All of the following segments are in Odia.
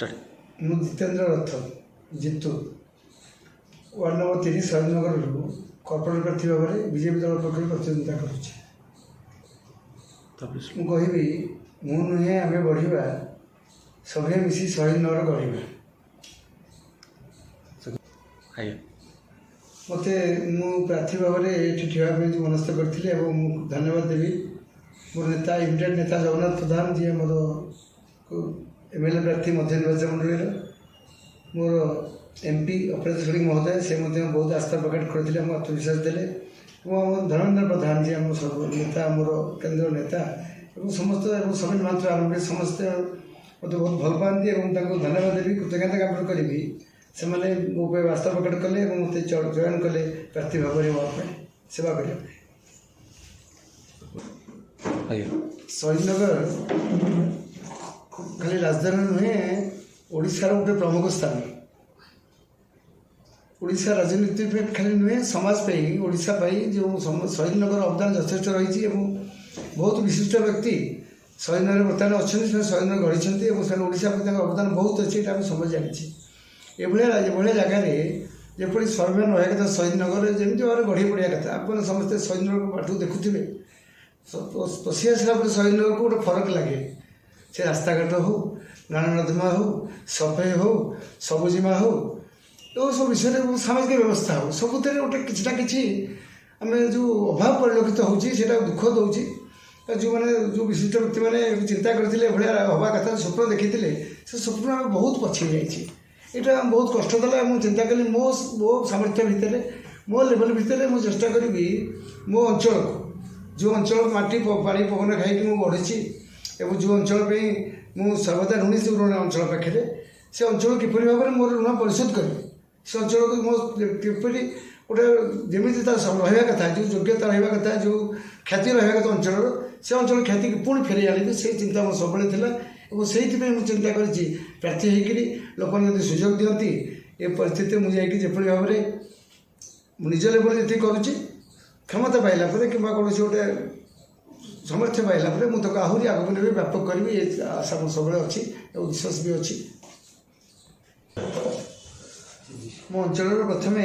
ମୁଁ ଜିତେନ୍ଦ୍ର ରଥ ଜିତୁ ୱାର୍ଡ଼ ନମ୍ବର 30 ଶହୀଦନଗରରୁ କର୍ପୋରେଟର ପ୍ରାର୍ଥୀ ଭାବରେ ବିଜେପି ଦଳ ପକ୍ଷରୁ ପ୍ରତିଦ୍ୱନ୍ଦିତା କରୁଛି। ମୁଁ କହିବି ମୁଁ ନୁହେଁ ଆମେ ବଢ଼ିବା, ସଭିଏ ମିଶି ଶହୀଦନଗର ଗଢ଼ିବା। ମୋତେ ମୁଁ ପ୍ରାର୍ଥୀ ଭାବରେ ଏଠି ଠିଆ ହେବା ପାଇଁ ମନସ୍ଥ କରିଥିଲି ଏବଂ ମୁଁ ଧନ୍ୟବାଦ ଦେବି ମୋର ନେତା ଇମିଡ଼ିଏଟ୍ ନେତା ଜଗନ୍ନାଥ ପ୍ରଧାନ, ଯିଏ ମୋର MLA ପ୍ରାର୍ଥୀ ମଧ୍ୟ ନିର୍ବାଚନ ମଣ୍ଡଳୀର, ମୋର MP ଅପରାଜିତା ଷଡ଼ଙ୍ଗୀ ମହୋଦୟ, ସେ ମଧ୍ୟ ବହୁତ ଆସ୍ଥା ପ୍ରକଟ କରିଥିଲେ, ଆମକୁ ଆତ୍ମବିଶ୍ୱାସ ଦେଲେ ଏବଂ ଆମ ଧର୍ମେନ୍ଦ୍ର ପ୍ରଧାନ, ଯିଏ ଆମ ସର୍ବ ନେତା, ଆମର କେନ୍ଦ୍ର ନେତା ଏବଂ ସମସ୍ତ ଏବଂ ସମୀର ମହାନ୍ତ ଆରମ୍ଭ ସମସ୍ତେ ମୋତେ ବହୁତ ଭଲ ପାଆନ୍ତି ଏବଂ ତାଙ୍କୁ ଧନ୍ୟବାଦ ଦେବି, କୃତଜ୍ଞତା ଜ୍ଞାପନ କରିବି। ସେମାନେ ମୋ ପାଇଁ ଆସ୍ଥା ପ୍ରକଟ କଲେ ଏବଂ ମୋତେ ଚୟନ କଲେ ପ୍ରାର୍ଥୀ ଭାବରେ ମୋ ପାଇଁ ସେବା କରିବା ପାଇଁ। ଶହୀଦନଗର ଖାଲି ରାଜଧାନୀ ନୁହେଁ, ଓଡ଼ିଶାର ଗୋଟେ ପ୍ରମୁଖ ସ୍ଥାନ। ଓଡ଼ିଶା ରାଜନୀତି ପାଇଁ ଖାଲି ନୁହେଁ, ସମାଜ ପାଇଁ, ଓଡ଼ିଶା ପାଇଁ ଯେଉଁ ଶହୀଦନଗର ଅବଦାନ ଯଥେଷ୍ଟ ରହିଛି ଏବଂ ବହୁତ ବିଶିଷ୍ଟ ବ୍ୟକ୍ତି ଶହୀଦନଗରରେ ବର୍ତ୍ତମାନ ଅଛନ୍ତି, ସେମାନେ ଶହୀଦନଗର ଗଢ଼ିଛନ୍ତି ଏବଂ ସେମାନେ ଓଡ଼ିଶା ପାଇଁ ତାଙ୍କ ଅବଦାନ ବହୁତ ଅଛି, ଏଇଟା ଆମେ ସମସ୍ତେ ଜାଣିଛି। ଏଭଳିଆ ଜାଗାରେ ଯେପରି ସ୍ୱାଭିମାନ ରହିବା କଥା, ଶହୀଦନଗରରେ ଯେମିତି ଭାବରେ ଗଢ଼ି ପଡ଼ିବା କଥା। ଆପଣ ସମସ୍ତେ ଶହୀଦନଗର ପାଠକୁ ଦେଖୁଥିବେ, ପଶି ଆସିଲା ପରେ ଶହୀଦନଗରକୁ ଗୋଟେ ଫରକ ଲାଗେ। ସେ ରାସ୍ତାଘାଟ ହେଉ, ନାଳ ନର୍ଦ୍ଦମା ହେଉ, ସଫେଇ ହେଉ, ସବୁଜିମା ହେଉ, ଏସବୁ ବିଷୟରେ ସାମାଜିକ ବ୍ୟବସ୍ଥା ହେଉ, ସବୁଥିରେ ଗୋଟେ କିଛି ନା କିଛି ଆମେ ଯେଉଁ ଅଭାବ ପରିଲକ୍ଷିତ ହେଉଛି ସେଇଟା ଦୁଃଖ ଦେଉଛି। ଯେଉଁ ବିଶିଷ୍ଟ ବ୍ୟକ୍ତିମାନେ ଚିନ୍ତା କରିଥିଲେ ଏଭଳିଆ ହେବା କଥା, ସ୍ୱପ୍ନ ଦେଖିଥିଲେ, ସେ ସ୍ୱପ୍ନ ଆମେ ବହୁତ ପଛେଇ ଯାଇଛି। ଏଇଟା ବହୁତ କଷ୍ଟ ଦେଲା। ମୁଁ ଚିନ୍ତା କଲି ମୋ ସାମର୍ଥ୍ୟ ଭିତରେ, ମୋ ଲେଭେଲ ଭିତରେ ମୁଁ ଚେଷ୍ଟା କରିବି ମୋ ଅଞ୍ଚଳକୁ, ଯେଉଁ ଅଞ୍ଚଳ ମାଟି ପାଣି ପବନ ଖାଇକି ମୁଁ ବଢ଼ିଛି ଏବଂ ଯେଉଁ ଅଞ୍ଚଳ ପାଇଁ ମୁଁ ସର୍ବଦା ଋଣୀ, ଯେଉଁ ଅଞ୍ଚଳ ପାଖରେ, ସେ ଅଞ୍ଚଳ କିପରି ଭାବରେ ମୋର ଋଣ ପରିଶୋଧ କରିବି, ସେ ଅଞ୍ଚଳକୁ ମୋ କିପରି ଗୋଟେ ଯେମିତି ତା ରହିବା କଥା, ଯେଉଁ ଯୋଗ୍ୟତା ରହିବା କଥା, ଯେଉଁ ଖ୍ୟାତି ରହିବା କଥା ଅଞ୍ଚଳର, ସେ ଅଞ୍ଚଳ ଖ୍ୟାତିକୁ ପୁଣି ଫେରାଇ ଆଣିବି, ସେଇ ଚିନ୍ତା ମୋର ସବୁବେଳେ ଥିଲା ଏବଂ ସେଇଥିପାଇଁ ମୁଁ ଚିନ୍ତା କରିଛି ପ୍ରାର୍ଥୀ ହେଇକରି ଲୋକମାନେ ଯଦି ସୁଯୋଗ ଦିଅନ୍ତି ଏ ପରିସ୍ଥିତିରେ ମୁଁ ଯାଇକି ଯେପରି ଭାବରେ ମୁଁ ନିଜ ଲେଭେଲରେ ଯେତିକି କରୁଛି, କ୍ଷମତା ପାଇଲା ପରେ କିମ୍ବା କୌଣସି ଗୋଟେ ସାମର୍ଥ୍ୟ ପାଇଲା ପରେ ମୁଁ ତାକୁ ଆହୁରି ଆଗକୁ ନେବି, ବ୍ୟାପକ କରିବି, ଏ ଆଶା ମୋର ସବୁବେଳେ ଅଛି ଏବଂ ବିଶ୍ୱାସ ବି ଅଛି। ମୋ ଅଞ୍ଚଳର ପ୍ରଥମେ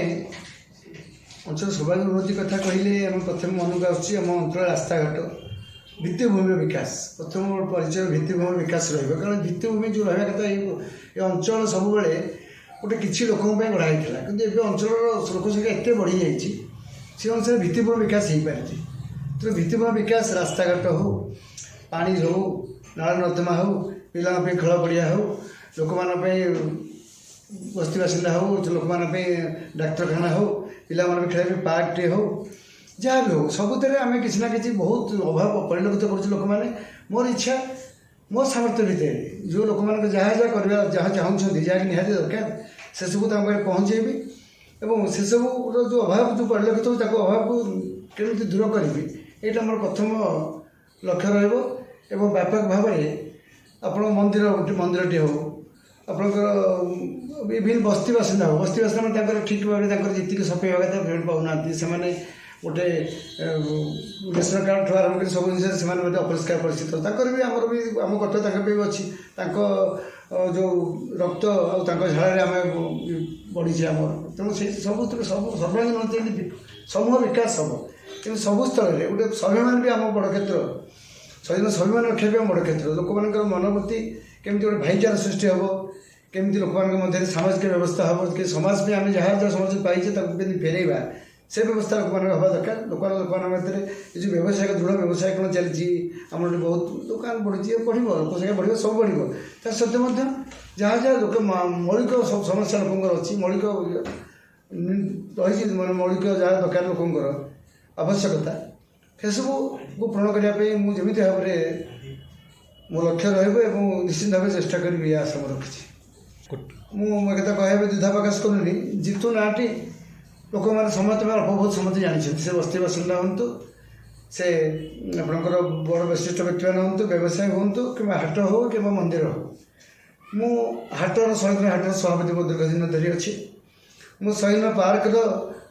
ଅଞ୍ଚଳ ସର୍ବାଙ୍ଗୀନ ଉନ୍ନତି କଥା କହିଲେ ଆମେ ପ୍ରଥମେ ମନକୁ ଆସୁଛି ଆମ ଅଞ୍ଚଳ ରାସ୍ତାଘାଟ, ଭିତ୍ତିଭୂମିର ବିକାଶ। ପ୍ରଥମ ପରିଚୟ ଭିତ୍ତିଭୂମିର ବିକାଶ ରହିବ, କାରଣ ଭିତ୍ତିଭୂମି ଯେଉଁ ରହିବା କଥା, ଏ ଅଞ୍ଚଳ ସବୁବେଳେ ଗୋଟେ କିଛି ଲୋକଙ୍କ ପାଇଁ ଗଢ଼ା ହେଇଥିଲା, କିନ୍ତୁ ଏବେ ଅଞ୍ଚଳର ଲୋକ ସଂଖ୍ୟା ଏତେ ବଢ଼ିଯାଇଛି, ସେ ଅନୁସାରେ ଭିତ୍ତିଭୂମିର ବିକାଶ ହେଇପାରିଛି। ତେଣୁ ଭିତ୍ତିଭୂମିର ବିକାଶ, ରାସ୍ତାଘାଟ ହେଉ, ପାଣି ହେଉ, ନାଳ ନର୍ଦ୍ଦମା ହେଉ, ପିଲାଙ୍କ ପାଇଁ ଖେଳ ପଡ଼ିଆ ହେଉ, ଲୋକମାନଙ୍କ ପାଇଁ ବସ୍ତି ବାସିନ୍ଦା ହେଉ, ଲୋକମାନଙ୍କ ପାଇଁ ଡାକ୍ତରଖାନା ହେଉ, ପିଲାମାନଙ୍କ ପାଇଁ ଖେଳିବା ପାଇଁ ପାର୍କଟିଏ ହେଉ, ଯାହା ବି ହେଉ, ସବୁଥିରେ ଆମେ କିଛି ନା କିଛି ବହୁତ ଅଭାବ ପରିଲକ୍ଷିତ କରୁଛୁ ଲୋକମାନେ। ମୋର ଇଚ୍ଛା ମୋ ସାମର୍ଥ୍ୟ ଭିତରେ ଯେଉଁ ଲୋକମାନଙ୍କ ଯାହା କରିବା, ଯାହା ଚାହୁଁଛନ୍ତି, ଯାହାକି ନିହାତି ଦରକାର, ସେସବୁ ତାଙ୍କ ପାଖରେ ପହଞ୍ଚେଇବି ଏବଂ ସେସବୁର ଯେଉଁ ଅଭାବ ଯେଉଁ ପରିଲକ୍ଷିତ ହେଉଛି, ତାକୁ ଅଭାବକୁ କେମିତି ଦୂର କରିବି, ଏଇଟା ଆମର ପ୍ରଥମ ଲକ୍ଷ୍ୟ ରହିବ। ଏବଂ ବ୍ୟାପକ ଭାବରେ ଆପଣ ମନ୍ଦିରଟି ହେଉ, ଆପଣଙ୍କର ବିଭିନ୍ନ ବସ୍ତି ବାସିନ୍ଦା ହେଉ, ବସ୍ତି ବାସିନ୍ଦା ମାନେ ତାଙ୍କର ଠିକ୍ ଭାବରେ ତାଙ୍କର ଯେତିକି ସଫେଇ ହେବା କଥା ପେମେଣ୍ଟ ପାଉନାହାନ୍ତି, ସେମାନେ ଗୋଟେ ରେସନ କାର୍ଡ଼ଠୁ ଆରମ୍ଭ କରି ସବୁ ଜିନିଷରେ ସେମାନେ ମଧ୍ୟ ଅପରିଷ୍କାର ପରିସ୍ଥିତି, ତାଙ୍କର ବି ଆମର ବି ଆମ କର୍ତ୍ତବ୍ୟ ତାଙ୍କ ପାଇଁ ବି ଅଛି। ତାଙ୍କ ଯେଉଁ ରକ୍ତ ଆଉ ତାଙ୍କ ଝାଳରେ ଆମେ ବଢ଼ିଛି ଆମର, ତେଣୁ ସେଇ ସବୁଥିରେ ସର୍ବାଙ୍ଗୀନ ଉନ୍ନତି ସମୂହ ବିକାଶ ହେବ। କିନ୍ତୁ ସବୁ ସ୍ଥଳରେ ଗୋଟେ ସ୍ୱାଭିମାନ ବି ଆମ ବଡ଼ କ୍ଷେତ୍ର, ସ୍ୱାଭିମାନ ରକ୍ଷା ବି ଆମ ବଡ଼ କ୍ଷେତ୍ର। ଲୋକମାନଙ୍କର ମନୋବୃତ୍ତି କେମିତି ଗୋଟେ ଭାଇଚାରା ସୃଷ୍ଟି ହେବ, କେମିତି ଲୋକମାନଙ୍କ ମଧ୍ୟରେ ସାମାଜିକ ବ୍ୟବସ୍ଥା ହେବ, କି ସମାଜ ପାଇଁ ଆମେ ଯାହା ସମାଜ ପାଇଛେ ତାକୁ କେମିତି ଫେରାଇବା, ସେ ବ୍ୟବସ୍ଥା ଲୋକମାନଙ୍କ ହେବା ଦରକାର। ଲୋକମାନଙ୍କ ଭିତରେ ଏ ଯେଉଁ ବ୍ୟବସାୟିକ ଦୃଢ଼ ବ୍ୟବସାୟ କ'ଣ ଚାଲିଛି, ଆମର ଏଠି ବହୁତ ଦୋକାନ ବଢ଼ିଛି, ବଢ଼ିବ, ଲୋକ ସଂଖ୍ୟା ବଢ଼ିବ, ସବୁ ବଢ଼ିବ। ତା ସତ୍ତ୍ୱେ ମଧ୍ୟ ଯାହା ଲୋକ ମୌଳିକ ସବୁ ସମସ୍ୟା ଲୋକଙ୍କର ଅଛି, ମୌଳିକ ରହିଛି, ମାନେ ମୌଳିକ ଯାହା ଦରକାର ଲୋକଙ୍କର ଆବଶ୍ୟକତା, ସେସବୁକୁ ପୂରଣ କରିବା ପାଇଁ ମୁଁ ଯେମିତି ଭାବରେ ମୋ ଲକ୍ଷ୍ୟ ରହିବ ଏବଂ ନିଶ୍ଚିତ ଭାବେ ଚେଷ୍ଟା କରିବି, ଏ ଆଶା ମୁଁ ରଖିଛି। ମୁଁ ଏକଥା କହିବା ପାଇଁ ଦ୍ୱିଧା ପ୍ରକାଶ କରୁନି, ଜିତୁ ନାଁଟି ଲୋକମାନେ ସମସ୍ତେ ଅଳ୍ପ ବହୁତ ସମସ୍ତେ ଜାଣିଛନ୍ତି। ସେ ବସ୍ତି ବାସିନ୍ଦା ହୁଅନ୍ତୁ, ସେ ଆପଣଙ୍କର ବଡ଼ ବିଶିଷ୍ଟ ବ୍ୟକ୍ତିମାନେ ହୁଅନ୍ତୁ, ବ୍ୟବସାୟୀ ହୁଅନ୍ତୁ, କିମ୍ବା ହାଟ ହେଉ କିମ୍ବା ମନ୍ଦିର ହେଉ। ମୁଁ ଶହୀଦନଗର ହାଟର ସଭାପତି ମୋ ଦୀର୍ଘ ଦିନ ଧରି ଅଛି। ମୁଁ ଶହୀଦନଗର ପାର୍କର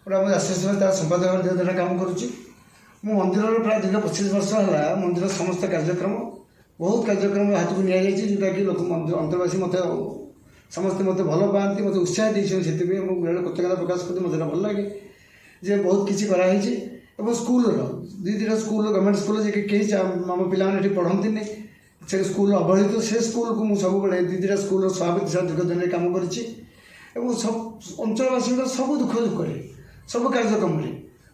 ଆମ ଆସୋସିଏସନ୍ ତା'ର ସମ୍ପାଦକ ଦୀର୍ଘ କାମ କରୁଛି। ମୁଁ ମନ୍ଦିରର ପ୍ରାୟ ଦୀର୍ଘ 25 ବର୍ଷ ହେଲା ମନ୍ଦିରର ସମସ୍ତ କାର୍ଯ୍ୟକ୍ରମ, ବହୁତ କାର୍ଯ୍ୟକ୍ରମ ହାତକୁ ନିଆଯାଇଛି, ଯେଉଁଟାକି ଲୋକ ଅନ୍ତର୍ବାସୀ ମୋତେ समस्ते मत भल पाती मत उत्साह देते से कृतज्ञता प्रकाश करते मतलब भल लगे जे बहुत किसी कराई स्कूल दुईटा स्कूल गवर्नमेंट स्कूल जे कहीं आम पे पढ़ती नहीं से स्कूल अवहेलित से स्कूल को मुझे सब दुईटा स्कूल सभापति सह दीर्घ दिन कम कर सब अंचलवासी सब दुख दुख सब कार्यक्रम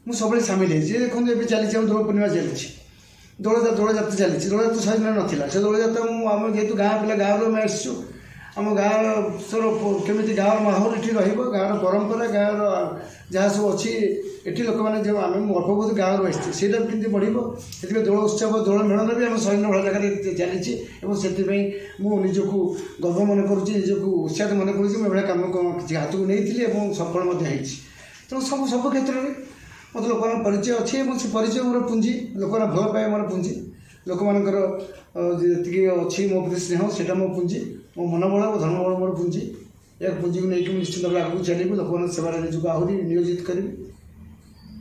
मुझे सब सामिल है देखो ये चली दोल पूर्णिमा चली दोल जात्रा चली दोल जात्रा शहे दिन नाला से दोल जात्रा मुझे जेहतु गाँ पिला गाँव आम आसचु आम गाँव केमी गाँव माहौल ये गाँव परंपरा गाँव जहाँ सब अच्छी ये लोक मैंने जो आम अल्प बहुत गाँव आसचे से कमी दोल उत्सव दोल मेलन भी आम शहे दिन भाई जगह चली निजक गर्व मन करुक उत्साह मन कर कम किसी हाथ को नहीं सफल तेणु सब सब क्षेत्र में मत लोक परिचय अच्छे से परिचय मोर पुंजी लोक भल पाए मोर पुंजी लोक मानकर जी अच्छी मो प्रति स्नेह से मो पुंजी मो मनोबल और धर्मबल मोर पुंजी या पुंजी को लेकिन निश्चित भाव आगे चलू लोक सेवार निजक आहरी नियोजित करी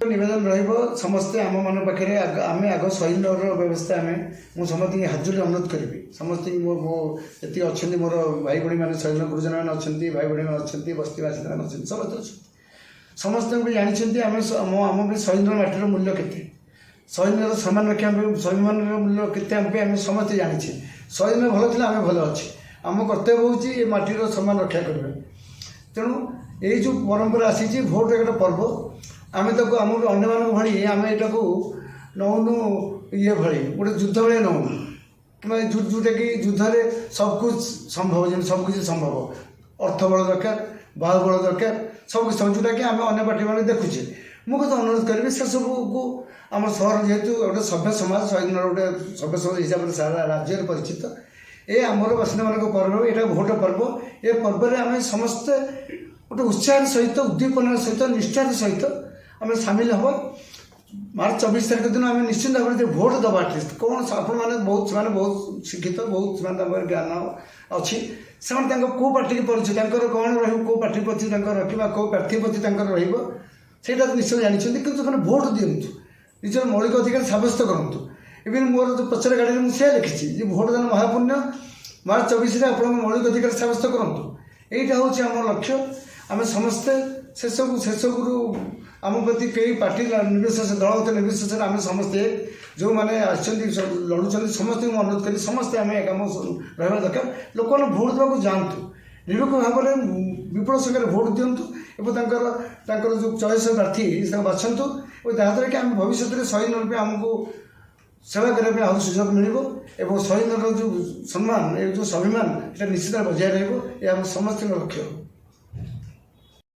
निवेदन रमस्ते आम मान पाखे आम आग शहीद व्यवस्था आम मुझे समस्त हाथ जोड़ी अनुरोध करी समस्त मो ये अच्छा मोर भाई भाई मैंने शहीद गुरुजन मैंने अच्छा भाई भाई मैंने अच्छा बस्तीवासी मैंने अच्छा समस्त अच्छा समस्त भी जानते आम शहीद माटीर मूल्य के शहीद सम्मान रखा सम्मान मूल्य के समस्ते जाने शहीद भल थी आम भल अच्छे आम कर्तव्य हूँ माटीर सम्मान रक्षा करवा तेणु ये जो परंपरा आसी भोट एक पर्व आम तक आम अन्य भाई आम यहाँ नौनु ये भाई गोटे युद्ध भाई नौनु कि जोटा कि युद्ध सब कुछ संभव जमी सबकि संभव अर्थ बल दरकार बाहुबल दरकार सब जोटा कि आम अन्य पार्टी मैंने देखुचे मुझे अनुरोध करी से सब को आम सहर जेहेतु गोटे सभ्य समाज शहीद गोटे सभ्य समाज हिसाब से सारा राज्य परिचित ये आमर बासिंदा मान पर्व यहाँ भोट पर्व ये पर्व में आम समस्ते गोटे उत्साह सहित उद्दीपनार सहित निष्ठार सहित आम सामिल हम मार्च 24 तारीख दिन आम निश्चिंत भाव में भोट दबा एटलिस्ट कौन आपण मैंने बहुत शिक्षित बहुत ज्ञान अच्छी से कौ पार्टी की परिचय कौन रो पार्टी प्रति रखा कौ प्रार्थी प्रति रहा निश्चय जानते कि भोट दिंतु निजर मौलिक अधिकार सब्यस्त करूँ इवन मोर जो पचर गाड़ी में से लिखी भोट दान महापुण्य मार्च 24 आप मौलिक अधिकार सब्यस्त करूँ यहाँ हूँ आम लक्ष्य आम समस्ते शेषगुरु आम प्रति कई पार्टी निर्विशेष दलगत निर्विशेष आम समस्ते जो मैंने लड़ुंट समस्त अनुरोध करी समस्ते आम कम रहा दरकार लोक भोट देवाक जातु निरपेक्ष भाव में विपुल संख्यार भोट दिंतु जो चॉइस प्रार्थी बाछंतु जहाँद्वारा कि आम भविष्य में शहीद रूपे आमको सेवा करने आहुरी सुजोग मिल शहीद जो सम्मान ये जो स्वाभिमान ये निश्चित बजाय रहा समस्त लक्ष्य।